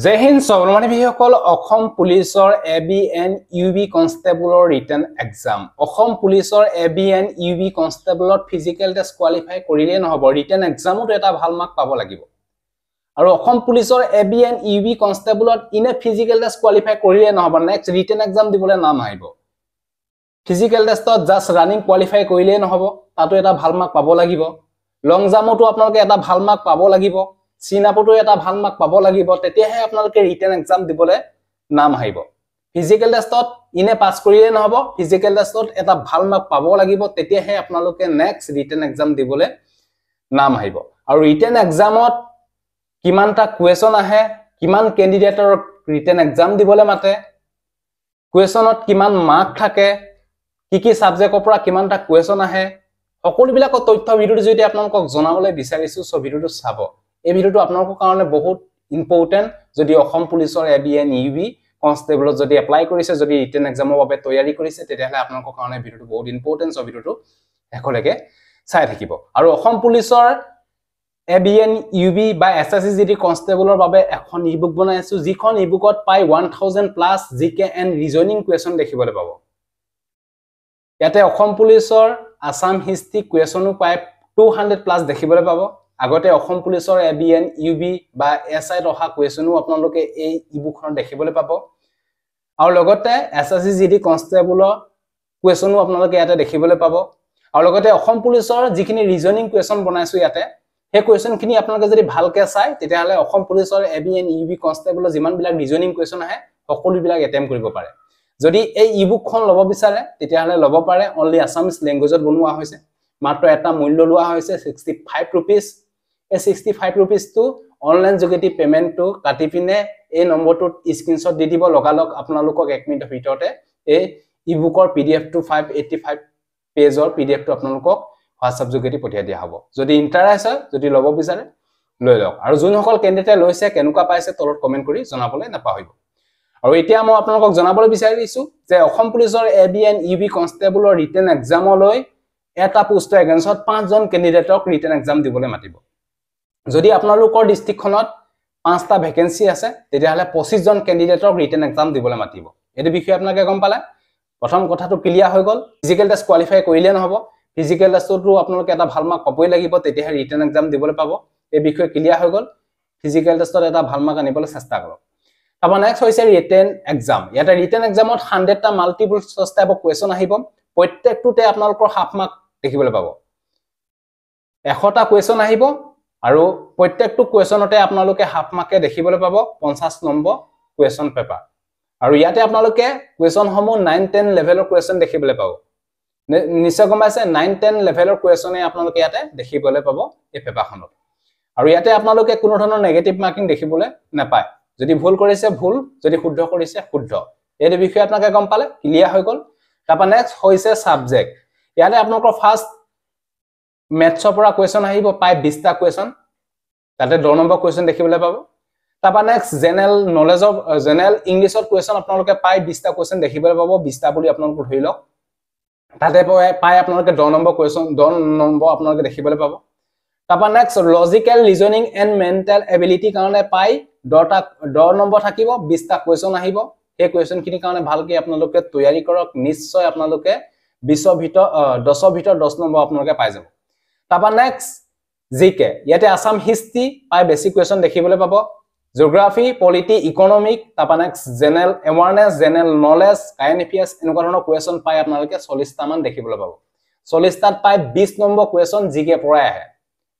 জয় হিন্দ সৰ্বমানী বিসকল অসম পুলিচৰ AB and UB কনষ্টেবলৰ ৰিটেন এক্সাম অসম পুলিচৰ এবিএন ইউবি কনষ্টেবলত ফিজিক্যাল টেষ্ট কোৱালিফাই কৰিলে নহব ৰিটেন এক্সামত এটা ভাল মাৰ্ক পাব লাগিব আৰু অসম পুলিচৰ এবিএন ইউবি কনষ্টেবলত ইনে ফিজিক্যাল টেষ্ট কোৱালিফাই কৰিলে নহব নেক্সট ৰিটেন এক্সাম দিবলৈ নাম আহিব ফিজিক্যাল টেষ্টত জাস্ট ৰানিং কোৱালিফাই কৰিলে নহব তাতো এটা ভাল মাৰ্ক পাব লাগিব লং জাম্পতো আপোনালোকে এটা ভাল মাৰ্ক পাব লাগিব সিনাপটো এটা ভাল মাৰ্ক পাব লাগিব তেতিয়াহে আপোনালোকে ৰিটেন এক্সাম দিবলৈ নাম আহিব ফিজিক্যাল টেষ্টত ইনে পাস কৰিলে নহব ফিজিক্যাল টেষ্টত এটা ভাল মাৰ্ক পাব লাগিব তেতিয়াহে আপোনালোকে নেক্সট ৰিটেন এক্সাম দিবলৈ নাম আহিব আৰু ৰিটেন এক্সামত কিমানটা কোৱেশ্যন আহে কিমান ক্যান্ডিডেটৰ ৰিটেন এক্সাম দিবলৈ মাতে কোৱেশ্যনত কিমান মাৰ্ক থাকে কি সাবজেক্টৰ পৰা কিমানটা কোৱেশ্যন আহে সকলোবিলাক তথ্য ভিডিওটো যদি আপোনালোকক জনাবলৈ বিচাৰিছো সো ভিডিওটো চাব এই ভিডিওটো আপোনালোকৰ কাৰণে বহুত ইম্পৰ্টেন্ট যদি অসম পুলিচৰ এবিএন ইউবি কনষ্টেবলত যদি এপ্লাই কৰিছে যদি ৰিটেন এক্সামৰ বাবে তৈয়াৰী কৰিছে তেতিয়াহলে আপোনালোকৰ কাৰণে ভিডিওটো বহুত ইম্পৰ্টেন্ট সো ভিডিওটো এখলৈকে চাই থাকিব আৰু অসম পুলিচৰ এবিএন ইউবি বা এসএসসি জিডি কনষ্টেবলৰ বাবে এখন ইবুক বনাইছো যিখন ইবুকত পাই 1000 প্লাস জিকে এণ্ড ৰিজনিং কোৱেশ্যন দেখিবলৈ পাব ইয়াতে অসম পুলিচৰ আসাম হিষ্ট্ৰি কোৱেশ্যনো পাই 200 প্লাস দেখিবলৈ পাব আগতে অসম পুলিচৰ এবিএন ইউবি বা এসআই ৰহা কোৱেশ্যনো আপোনালোকে এই ইবুকখন দেখিবলৈ পাব আৰু লগতে এসএসসি জিডি কনষ্টেবলৰ কোৱেশ্যনো আপোনালোকে ইয়াতে দেখিবলৈ পাব আৰু লগতে অসম পুলিচৰ যিখিনি ৰিজনিং কোৱেশ্যন বনাইছো ইয়াতে হে কোৱেশ্যন খিনি আপোনালোকে যদি ভালকে চাই তেতিয়াহলে অসম পুলিচৰ এবিএন ইউবি কনষ্টেবলৰ যিমান বিলাক ৰিজনিং কোৱেশ্যন আহে সকলো বিলাক এটেম্প কৰিব পাৰে যদি এই ইবুকখন লব বিচাৰে তেতিয়াহলে লব পাৰে অনলি আসামিজ ল্যাঙ্গুৱেজত বনোৱা হৈছে মাত্ৰ এটা মূল্য লোৱা হৈছে 65 रुपीस এই 65 रुपीस টো অনলাইন যোগেদি পেমেন্ট টো কাটি পিনে এই নম্বৰটোত স্ক্ৰিনশ্বট দি দিব লগালক আপোনালোকক 1 মিনিটৰ ভিতৰতে এই ইবুকৰ পিডিএফ টো 585 পেজৰ পিডিএফ টো আপোনালোকক WhatsApp যোগেদি পঠিয়াই দিয়া হ'ব যদি ইন্টাৰেষ্ট হয় যদি লব বিচাৰে লৈ লওক আৰু যোনসকল ক্যান্ডিডেট লৈছে কেনেকুৱা পাইছে তলত কমেন্ট কৰি জনাবলৈ নাপাহৰিব আৰু এতিয়া মই আপোনালোকক জনাবলৈ বিচাৰিছো যে অসম পুলিচৰ এবিএন ইউবি কনষ্টেবলৰ ৰিটেন এক্সামলৈ এটা পোষ্টৰ এগেইনষ্টত 5 জন ক্যান্ডিডেটক ৰিটেন এক্সাম দিবলৈ মাতিব যদি আপোনালোকৰ ডিস্ট্ৰিক্টখনত 5টা ভ্যাকেন্সি আছে তেতিয়াহলে 25 জন ক্যান্ডিডেটক ৰিটেন এক্সাম দিবলৈ মাতিব এই বিষয়ে আপোনালোকে গম পালে প্ৰথম কথাটো ক্লিয়াৰ হৈ গল ফিজিক্যাল টেষ্ট কোৱালিফাই কৰিলে নহব ফিজিক্যাল টেষ্টটো আপোনালোকে এটা ভাল মাৰ্ক পাবই লাগিব তেতিয়াহে ৰিটেন এক্সাম দিবলৈ পাব এই বিষয়ে ক্লিয়াৰ হৈ গল ফিজিক্যাল টেষ্টত এটা ভাল মাৰ্ক আনিবলৈ চেষ্টা কৰক তাপা নেক্সট হৈছে ৰিটেন এক্সাম ইয়াতে ৰিটেন এক্সামত 100টা multiple choice type of question আহিব প্ৰত্যেকটোতে আপোনালোকৰ হাফ মাৰ্ক দেখিবলৈ পাব 100টা কোৱেশ্যন আহিব আৰু প্ৰত্যেকটো কোৱেশ্যনতে আপোনালোকে হাফ মাৰ্কে দেখিবলৈ পাব 50 নম্বৰ কোৱেশ্যন পেপাৰ আৰু ইয়াতে আপোনালোকে কোৱেশ্যন সমূহ 9-10 লেভেলৰ কোৱেশ্যন দেখিবলৈ পাব নিশ্চয় গম পাইছে 9-10 লেভেলৰ কোৱেশ্যনে আপোনালোকে ইয়াতে দেখিবলৈ পাব এই পেপাৰখনত আৰু ইয়াতে আপোনালোকে কোনো ধৰণৰ নেগেটিভ মাৰ্কিং দেখিবলৈ নাপায় যদি ভুল কৰিছে ভুল যদি শুদ্ধ কৰিছে শুদ্ধ এই বিষয়ে আপোনালোকে গম পালে ক্লিয়াৰ হৈ গল তাপা নেক্সট হৈছে সাবজেক্ট ইয়াতে আপোনালোকৰ ফাৰ্স্ট মেথছৰ পৰা কোৱেশ্যন আহিব পাই 20টা কোৱেশ্যন তাতে 10 নম্বৰ কোৱেশ্যন দেখিবলৈ পাব তাপা next general knowledge of general ইংলিশৰ কোৱেশ্যন আপোনালোকে পাই 20টা কোৱেশ্যন দেখিবলৈ পাব 20টা বুলি আপোনালোক ধৰি লওক তাতে পাই আপোনালোকে 10 নম্বৰ কোৱেশ্যন 10 নম্বৰ আপোনালোকে দেখিবলৈ পাব তাপা next logical reasoning and mental ability কাৰণে পাই 10 নম্বৰ থাকিব 20টা কোৱেশ্যন আহিব এই কোৱেশ্যনখিনি কাৰণে ভালকৈ আপোনালোকে তৈয়াৰী কৰক নিশ্চয় আপোনালোকে 20ৰ ভিতৰ 10ৰ ভিতৰ 10 নম্বৰ আপোনালোকে পাই যাব তাপা নেক্সট জিকে ইয়াতে আসাম হিষ্ট্ৰি পাই বেছি কোৱেশ্যন দেখিবলৈ পাব জিওগ্ৰাফি পলিটি ইকোনমিক তাপা next general awareness general knowledge current affairs এনেকুৱা ধৰণৰ কোৱেশ্যন পাই আপোনালোকে 40টা মান দেখিবলৈ পাব 40টাত পাই 20 নম্বৰ কোৱেশ্যন জিকে পৰাই আহে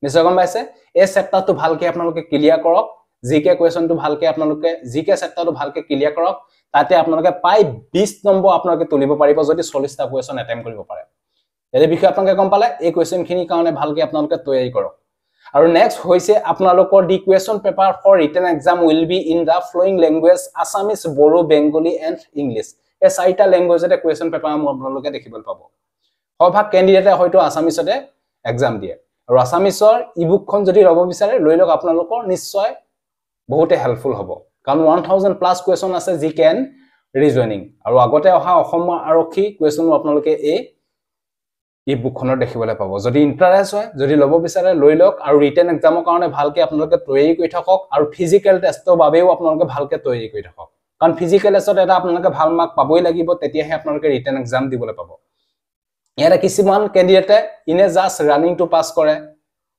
নিশ্চয় গম পাইছে এই চেপ্টাৰটো ভালকৈ আপোনালোকে ক্লিয়াৰ কৰক জিকে কোৱেশ্যনটো ভালকৈ আপোনালোকে জিকে চেপ্টাৰটো ভালকৈ ক্লিয়াৰ কৰক তাতে আপোনালোকে পাই 20 নম্বৰ আপোনালোকে তুলিব পাৰিব যদি 40টা কোৱেশ্যন এটেম্প কৰিব পাৰে এই বিষয়ে আপোনালোকে গম পালে এই কোৱেশ্যনখিনিৰ কাৰণে ভালকৈ আপোনালোকে তৈয়াৰী কৰক আৰু নেক্সট হৈছে আপোনালোকৰ the question paper for written exam will be in the following language Assamese Bodo Bengali and English এই 4টা ল্যাঙ্গুৱেজতে কোৱেশ্যন পেপাৰ আপোনালোকে দেখিবলৈ পাব সভাগ ক্যান্ডিডেটে হয়তো আসামিজতে এক্সাম দিয়ে আৰু আসামিজৰ ইবুকখন যদি ল'ব বিচাৰে লৈ লওক আপোনালোকৰ নিশ্চয় বহুতে হেল্পফুল হ'ব কাৰণ 1000 প্লাস কোৱেশ্যন আছে জিকে এণ্ড ৰিজনিং আৰু আগতে অহা অসম আৰক্ষী কোৱেশ্যনো আপোনালোকে এই এই বুকখনত দেখিবলৈ পাব যদি ইন্টাৰেষ্ট হয় যদি ল'ব বিচাৰে লৈ লওক আৰু ৰিটেন এক্সামৰ কাৰণে ভালকে আপোনালোকে তৈয়াৰী কৰি থাকক আৰু ফিজিক্যাল টেষ্টৰ বাবেও আপোনালোকে ভালকে তৈয়াৰী কৰি থাকক কাৰণ ফিজিক্যাল টেষ্টত এটা আপোনালোকে ভাল মাৰ্ক পাবই লাগিব তেতিয়াহে আপোনালোকে ৰিটেন এক্সাম দিবলৈ পাব ইয়াৰ কিছুমান ক্যান্ডিডেটে ইনে জাস্ট ৰানিং টু পাস কৰে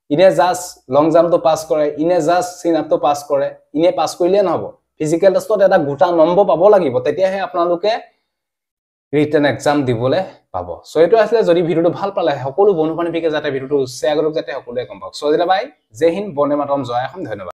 ইনে just long jump to pass কৰে ইনে just sit up to pass কৰে ইনে পাস কৰিলে নহব ফিজিক্যাল টেষ্টত এটা গোটা নম্বৰ পাব লাগিব তেতিয়াহে আপোনালোকে ৰিটেন এক্সাম দিবলৈ পাব সো এটো আসলে যদি ভিডিওটো ভাল পালে সকলো বন্ধু বান্ধৱীকে যাতে ভিডিওটো শেয়াৰ কৰক যাতে সকলোৱে গম পাওক সো দিলা বাই জয় হিন্দ বন্দে মাতৰম জয় অসম ধন্যবাদ